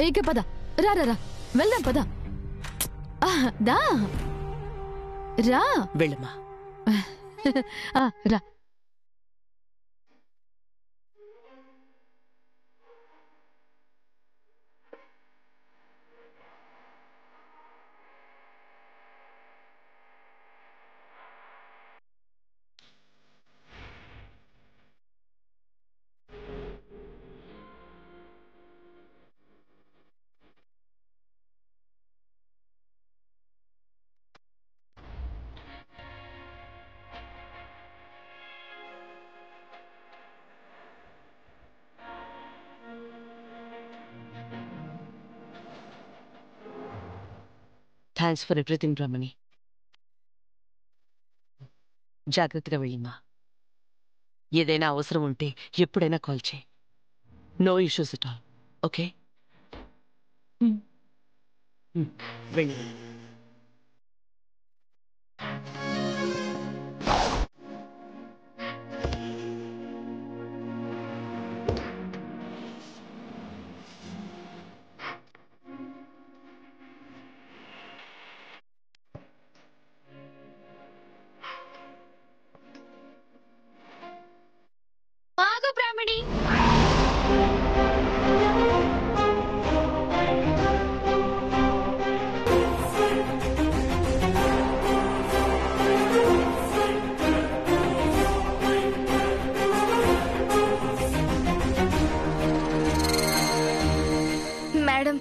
ఇక పద, రా రా రా, వెళ్దాం పద. దా రా, వెళ్ళమ్మా. రా. Thanks for everything Ramani. జాగ్రత్తగా వెళ్ళిమ్మా. ఏదైనా అవసరం ఉంటే ఎప్పుడైనా కాల్ చేయి. No issues at all. Okay, వెళ్ళి. ఆగు బ్రాహ్మణి. మేడం,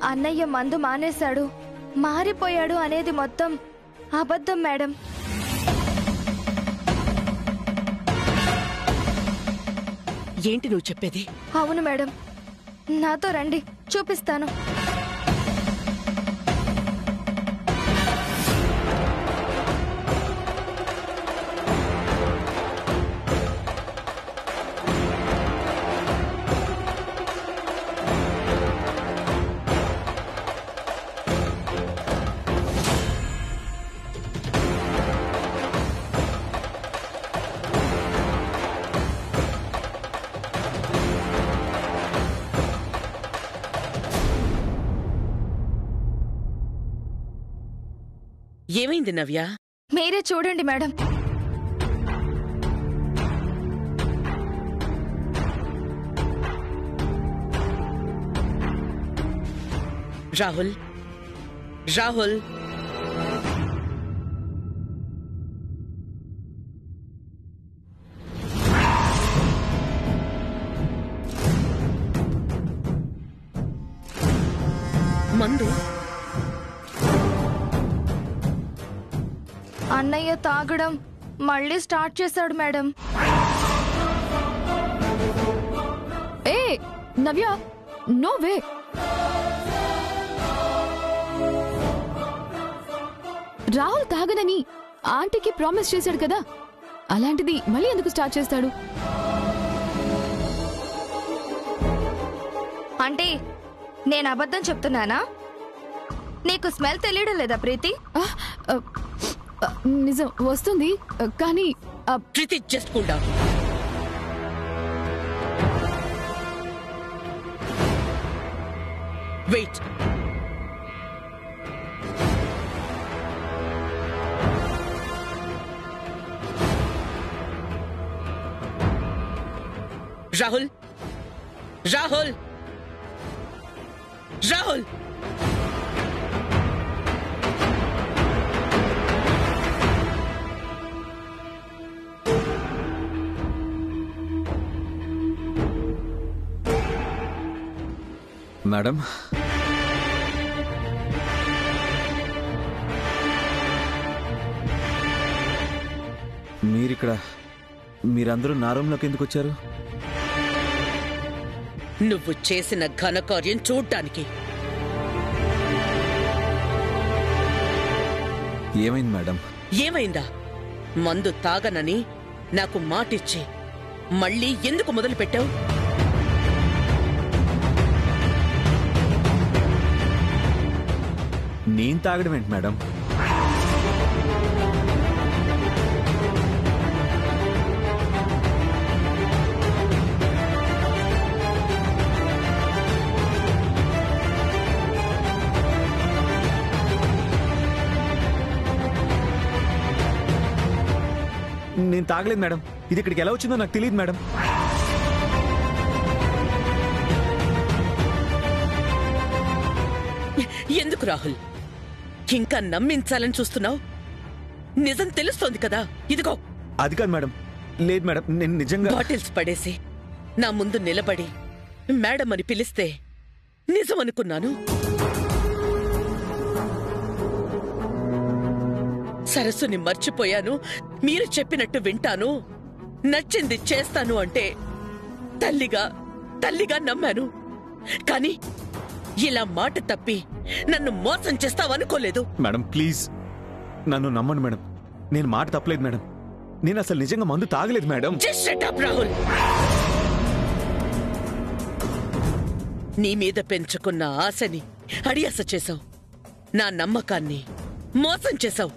అన్నయ్య మందు మానేశాడు, మారిపోయాడు అనేది మొత్తం అబద్ధం మేడం. ఏంటి నువ్వు చెప్పేది? అవును మేడం, నాతో రండి, చూపిస్తాను. ఏమైంది నవ్య? మీరే చూడండి మేడం. రాహుల్, రాహుల్, మందు. అన్నయ్య తాగడం మళ్ళీ స్టార్ట్ చేశాడు మేడం. ఏ నవ్య, నో వే. రాహుల్ తాగనని ఆంటీకి ప్రామిస్ చేశాడు కదా, అలాంటిది మళ్ళీ ఎందుకు స్టార్ట్ చేస్తాడు? అంటే నేను అబద్ధం చెప్తున్నానా? నీకు స్మెల్ తెలియడం లేదా ప్రీతి? నిజం వస్తుంది, కానీ Preeti just cool down. Wait. Rahul, Rahul, Rahul. Madam, మీరందరూ నా రూంలోకి ఎందుకు వచ్చారు? నువ్వు చేసిన ఘనకార్యం చూడ్డానికి. ఏమైంది మేడం? ఏమైందా? మందు తాగనని నాకు మాటిచ్చి మళ్ళీ ఎందుకు మొదలు పెట్టావు? నేను తాగడం ఏంటి మేడం? నేను తాగలేదు మేడం. ఇది ఇక్కడికి ఎలా వచ్చిందో నాకు తెలియదు మేడం. ఎందుకు రాహుల్ ఇంకా నమ్మించాలని చూస్తున్నావు? నిజం తెలుస్తోంది కదా, ఇదిగో. అది కాదు మేడం. లేదు మేడం, నేను నిజంగా బాటిల్స్ పడేసి నా ముందు నిలబడి మేడం అని పిలిస్తే నిజం అనుకున్నాను. సరస్సుని మర్చిపోయాను, మీరు చెప్పినట్టు వింటాను, నచ్చింది చేస్తాను అంటే తల్లిగా నమ్మాను. కానీ ఇలా మాట తప్పి నన్ను మోసం చేస్తావనుకోలేదు. మేడం ప్లీజ్ నన్ను నమ్మండి మేడం. నేను మాట తప్పలేదు మేడం. నేను అసలు నిజంగా మందు తాగలేదు madam. Just shut up, Rahul. నీ మీద పెంచుకున్న ఆశని అడియాస చేశావు, నా నమ్మకాన్ని మోసం చేశావు.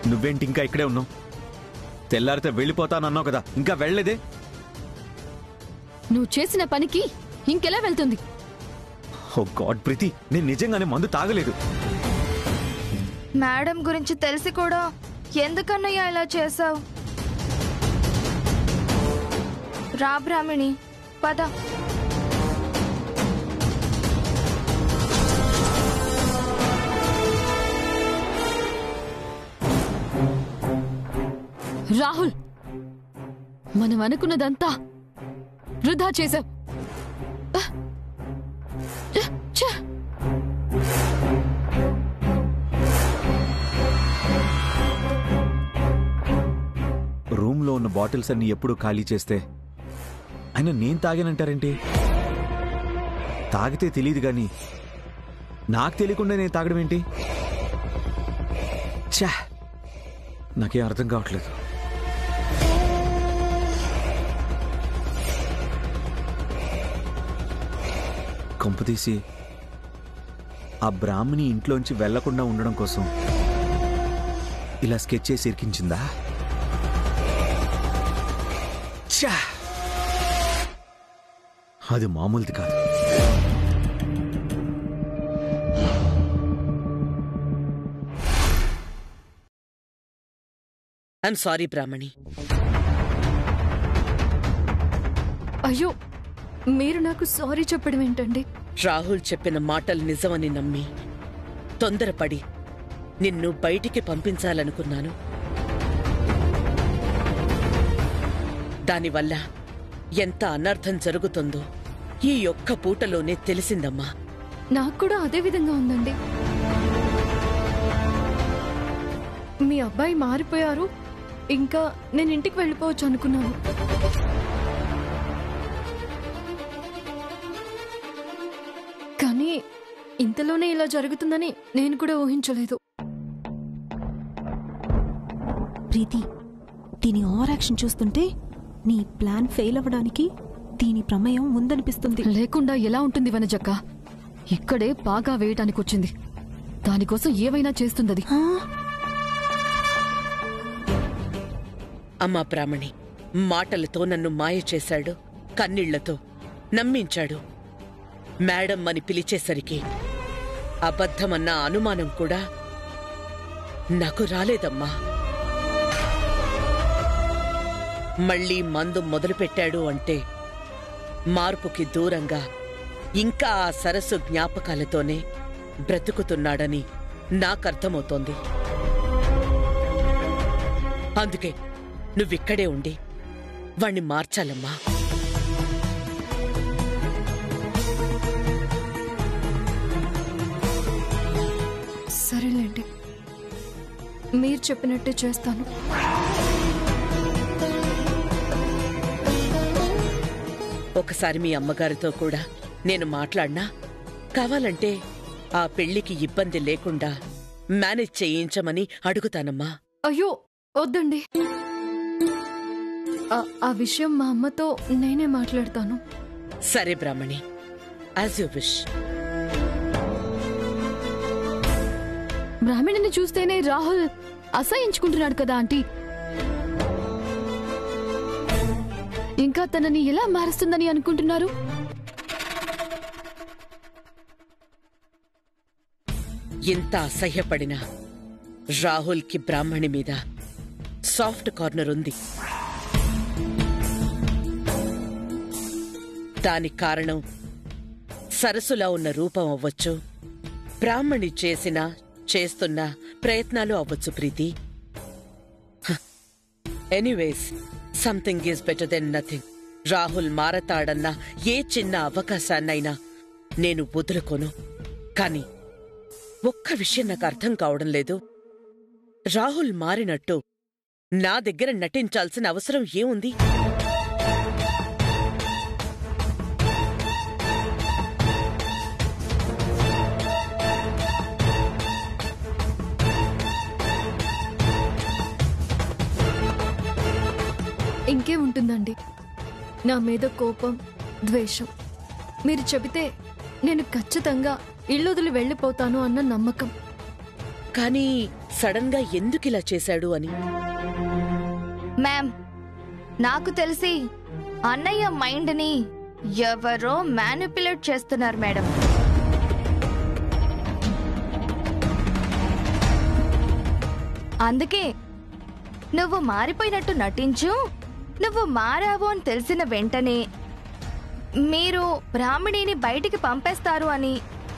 నువ్వేంటి ఇంకా ఇక్కడే ఉన్నావు? తెల్లారితే వెళ్ళిపోతానన్నావు కదా, ఇంకా వెళ్ళలేదే? నువ్వు చేసిన పనికి ఇంకెలా వెళ్తుంది? ఓ గాడ్ ప్రీతి, నేను నిజంగానే మందు తాగలేదు. మేడం గురించి తెలిసి కూడా ఎందుకన్నయ్యా ఇలా చేసావు? రా బ్రాహ్మణి, పద. రాహుల్, మనం అనుకున్నదంతా వృధా చేశావు. రూమ్ లో ఉన్న బాటిల్స్ అన్ని ఎప్పుడు ఖాళీ చేస్తే అయినా నేను తాగానంటారేంటి? తాగితే తెలియదు గాని నాకు తెలియకుండా నేను తాగడం ఏంటి? ఛా, నాకేం అర్థం కావట్లేదు. కొంపతీసి ఆ బ్రాహ్మణి ఇంట్లోంచి వెళ్లకుండా ఉండడం కోసం ఇలా స్కెచ్ చేసి ఇరికించిందా? ఛా, అది మామూలుది కాదు. ఐఎమ్ సారీ బ్రాహ్మణి. అయ్యో, మీరు నాకు సారీ చెప్పడం ఏంటండి? రాహుల్ చెప్పిన మాటలు నిజమని నమ్మి తొందరపడి నిన్ను బయటికి పంపించాలనుకున్నాను. దానివల్ల ఎంత అనర్థం జరుగుతుందో ఈ ఒక్క పూటలోనే తెలిసిందమ్మా. నాకు కూడా అదే విధంగా ఉందండి. మీ అబ్బాయి మారిపోయారు, ఇంకా నేను ఇంటికి వెళ్ళిపోవచ్చు అనుకున్నాను. కానీ ఇంతలోనే ఇలా జరుగుతుందని నేను కూడా ఊహించలేదు. ప్రీతి, దీని ఓవర్ యాక్షన్ చూస్తుంటే నీ ప్లాన్ ఫెయిల్ అవ్వడానికి దీని ప్రమేయం ఉందనిపిస్తుంది. లేకుండా ఎలా ఉంటుంది వనజక్క? ఇక్కడే పాగా వేయటానికి వచ్చింది. దానికోసం ఏవైనా చేస్తుందది. అమ్మా బ్రాహ్మణి, మాటలతో నన్ను మాయ చేశాడు, కన్నీళ్లతో నమ్మించాడు. మేడం అని పిలిచేసరికి అబద్ధమన్న అనుమానం కూడా నాకు రాలేదమ్మా. మళ్లీ మందు మొదలుపెట్టాడు అంటే మార్పుకి దూరంగా ఇంకా ఆ సరస్సు జ్ఞాపకాలతోనే బ్రతుకుతున్నాడని నాకర్థమవుతోంది. అందుకే నువ్విక్కడే ఉండి వాణ్ణి మార్చాలమ్మా. సరేలేండి, మీరు చెప్పినట్టే చేస్తాను. ఒకసారి మీ అమ్మగారితో కూడా నేను మాట్లాడినా, కావాలంటే ఆ పెళ్లికి ఇబ్బంది లేకుండా మేనేజ్ చేయించమని అడుగుతానమ్మా. అయ్యో వద్దండి, ఆ విషయం మా అమ్మతో నేనే మాట్లాడతాను. సరే బ్రాహ్మణి, యాజ్ యూ విష్. బ్రాహ్మణిని చూస్తేనే రాహుల్ అసహించుకుంటున్నాడు కదా ఆంటీ. ఇంకా తనని ఎలా మారుస్తుందని అనుకుంటున్నారు? ఇంత అసహ్యపడినా రాహుల్కి బ్రాహ్మణి మీద సాఫ్ట్ కార్నర్ ఉంది. దానికి కారణం సరస్సులా ఉన్న రూపం అవ్వచ్చు, బ్రాహ్మణి చేస్తున్న ప్రయత్నాలు అవ్వచ్చు Preeti. Anyways, something is better than nothing. Rahul మారతాడన్న ఏ చిన్న అవకాశాన్నైనా నేను వదులుకోను. కానీ ఒక్క విషయం నాకు అర్థం కావడం లేదు. రాహుల్ మారినట్టు నా దగ్గర నటించాల్సిన అవసరం ఏముంది? ఇంకేముంటుందండి, నా మీద కోపం, ద్వేషం. మీరు చెబితే నేను ఖచ్చితంగా ఇల్లొదిలి వెళ్ళిపోతాను అన్న నమ్మకం. కానీ సడన్ గా ఎందుకిలా చేశాడు అని. మ్యామ్, నాకు తెలిసి అన్నయ్య మైండ్ ని ఎవరో మ్యానిపులేట్ చేస్తున్నారు మేడం. అందుకే నువ్వు మారిపోయినట్టు నటించు, నువ్వు మారావు అని తెలిసిన వెంటనే మీరు బ్రాహ్మణిని బయటికి పంపేస్తారు అని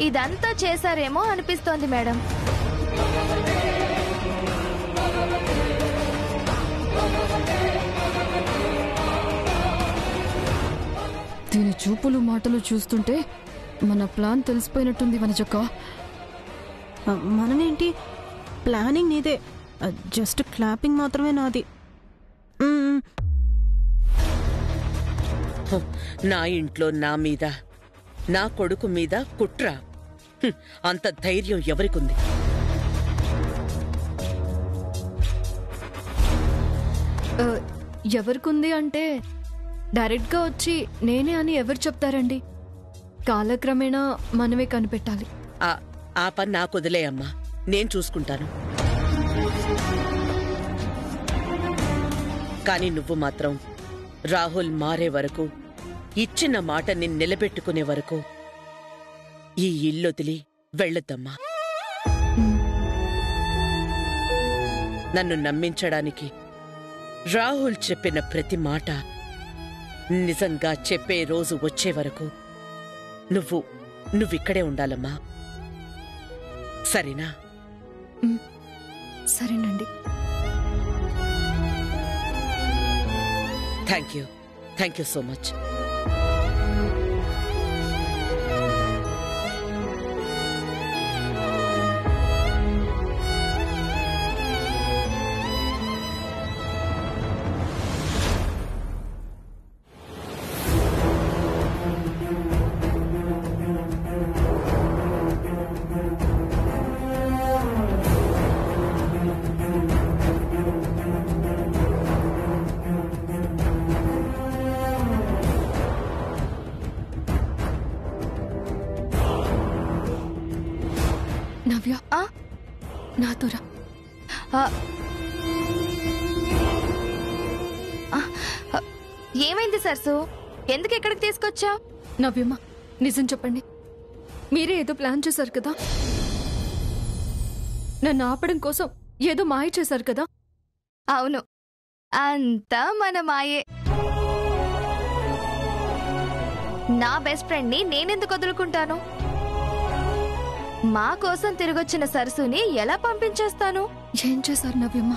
ఇదంతా చేశారేమో అనిపిస్తోంది మేడం. దీని చూపులు మాటలు చూస్తుంటే మన ప్లాన్ తెలిసిపోయినట్టుంది వనజక్క. మనమేంటి, ప్లానింగ్ నీదే, జస్ట్ క్లాపింగ్ మాత్రమే నాది. నా ఇంట్లో నా మీద, నా కొడుకు మీద కుట్ర, అంత ధైర్యం ఎవరికుంది? ఎవరికుంది అంటే డైరెక్ట్గా వచ్చి నేనే అని ఎవరు చెప్తారండి? కాలక్రమేణా మనమే కనిపెట్టాలి. ఆ పని నాకు వదిలే అమ్మా, నేను చూసుకుంటాను. కానీ నువ్వు మాత్రం రాహుల్ మారే వరకు, ఇచ్చిన మాటని నిలబెట్టుకునే వరకు ఈ ఇల్లొదిలి వెళ్ళొద్దమ్మా. నన్ను నమ్మించడానికి రాహుల్ చెప్పిన ప్రతి మాట నిజంగా చెప్పే రోజు వచ్చే వరకు నువ్విక్కడే ఉండాలమ్మా. సరేనా? సరేనండి. Thank you so much. Navya, నాతోరా. ఏమైంది సర్సు? ఎందుకు ఎక్కడికి తీసుకొచ్చా? నవ్యమ్మ, నిజం చెప్పండి, మీరే ఏదో ప్లాన్ చేశారు కదా? నన్ను ఆపడం కోసం ఏదో మాయ చేశారు కదా? అవును, అంతా మన మాయే. నా బెస్ట్ ఫ్రెండ్ ని నేనెందుకు వదులుకుంటాను? మా కోసం తిరిగొచ్చిన సరసుని ఎలా పంపించేస్తాను? ఏం చేశారు నవ్యమ్మ?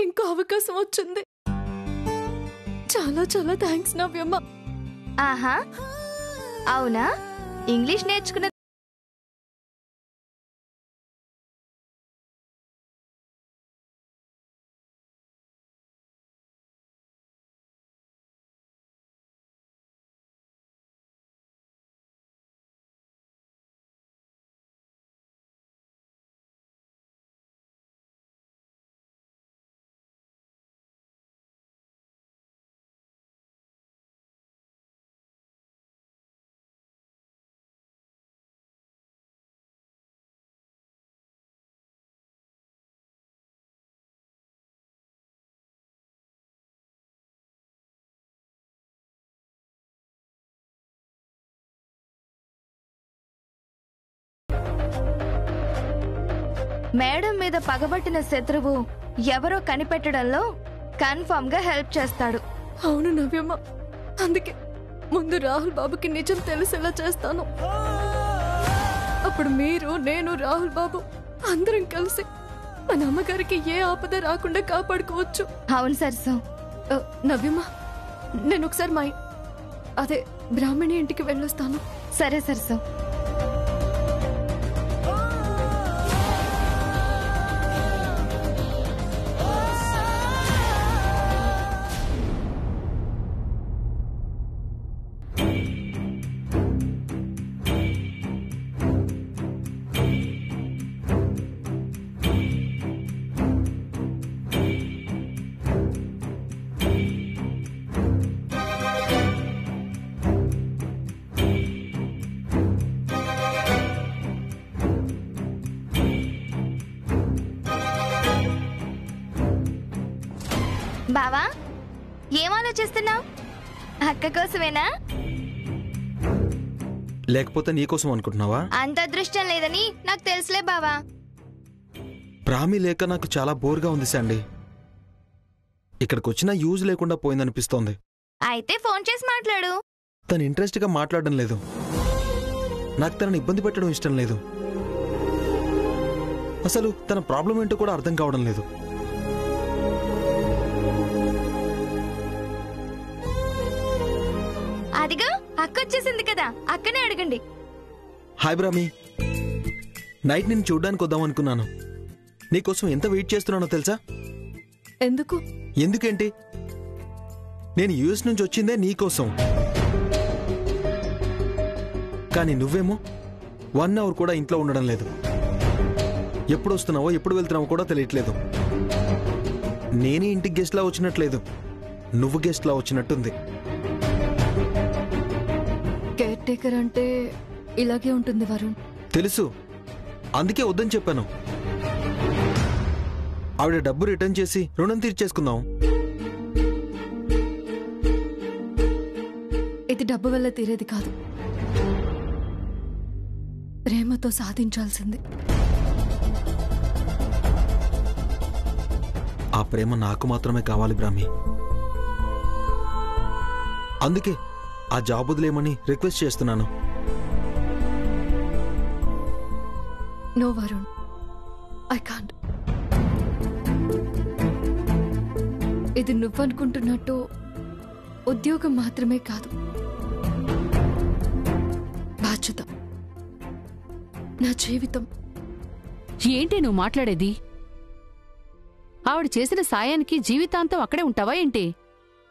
ఇంకో అవకాశం వచ్చింది. చాలా చాలా థ్యాంక్స్ నవ్యమ్మ. ఆహా, అవునా? ఇంగ్లీష్ నేర్చుకున్న మేడం మీద పగబట్టిన శత్రువు ఎవరో కనిపెట్టడంలో కన్ఫర్మ్ గా హెల్ప్ చేస్తాడు. అవును నవ్యమ్మ, అందుకే ముందు రాహుల్ బాబుకి నిజం తెలిసేలా చేస్తాను. అప్పుడు మీరు, నేను, రాహుల్ బాబు అందరం కలిసి మన అమ్మగారికి ఏ ఆపద రాకుండా కాపాడుకోవచ్చు. అవును సరసం. నవ్యమ్మ, నేను ఒకసారి అదే బ్రాహ్మణి ఇంటికి వెళ్ళొస్తాను. సరే సరసం. బావా, ఏం ఆలోచిస్తున్నావు? అక్క కోసమేనా? లేకపోతే నీకోసం అనుకుంటున్నావా? అంత అదృష్టం లేదని నాకు తెలుసులే బావా. ప్రామి లేక నాకు చాలా బోర్గా ఉంది శాండీ. ఇక్కడికి వచ్చినా యూజ్ లేకుండా పోయిందనిపిస్తోంది. అయితే ఫోన్ చేసి మాట్లాడు. తను ఇంట్రెస్ట్గా మాట్లాడడం లేదు. నాకు తనని ఇబ్బంది పెట్టడం ఇష్టం లేదు. అసలు తన ప్రాబ్లం ఏంటో కూడా అర్థం కావడం లేదు. అదిగో అక్క వచ్చేసింది కదా, అక్కనే అడగండి. హాయ్ బ్రామి, నైట్ నేను చూడ్డానికి వద్దాం అనుకున్నాను. నీకోసం ఎంత వెయిట్ చేస్తున్నానో తెలుసా? ఎందుకు? ఎందుకేంటి, నేను యూఎస్ నుంచి వచ్చిందే నీకోసం. కానీ నువ్వేమో 1 అవర్ కూడా ఇంట్లో ఉండడం లేదు. ఎప్పుడు వస్తున్నావో ఎప్పుడు వెళ్తున్నావో కూడా తెలియట్లేదు. నేనే ఇంటికి గెస్ట్లా వచ్చినట్లేదు, నువ్వు గెస్ట్లా వచ్చినట్టుంది. కేర్ టేకర్ అంటే ఇలాగే ఉంటుంది వరుణ్. తెలుసు, అందుకే వద్దని చెప్పాను. ఆవిడ డబ్బు రిటర్న్ చేసి రుణం తీర్చేసుకుందాం. ఇది డబ్బు వల్ల తీరేది కాదు, ప్రేమతో సాధించాల్సింది. ఆ ప్రేమ నాకు మాత్రమే కావాలి బ్రాహ్మి. అందుకే ఆ జాబ్ వదిలేయమని రిక్వెస్ట్ చేస్తున్నాను. No Varun, I can't. ఇది నువ్వనుకుంటున్నట్టు ఉద్యోగం మాత్రమే కాదు, బాధ్యత, నా జీవితం. ఏంటి నువ్వు మాట్లాడేది? ఆవిడ చేసిన సాయానికి జీవితాంతం అక్కడే ఉంటావా ఏంటి?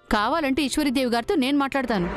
కావాలంటే ఈశ్వరీదేవి గారితో నేను మాట్లాడతాను.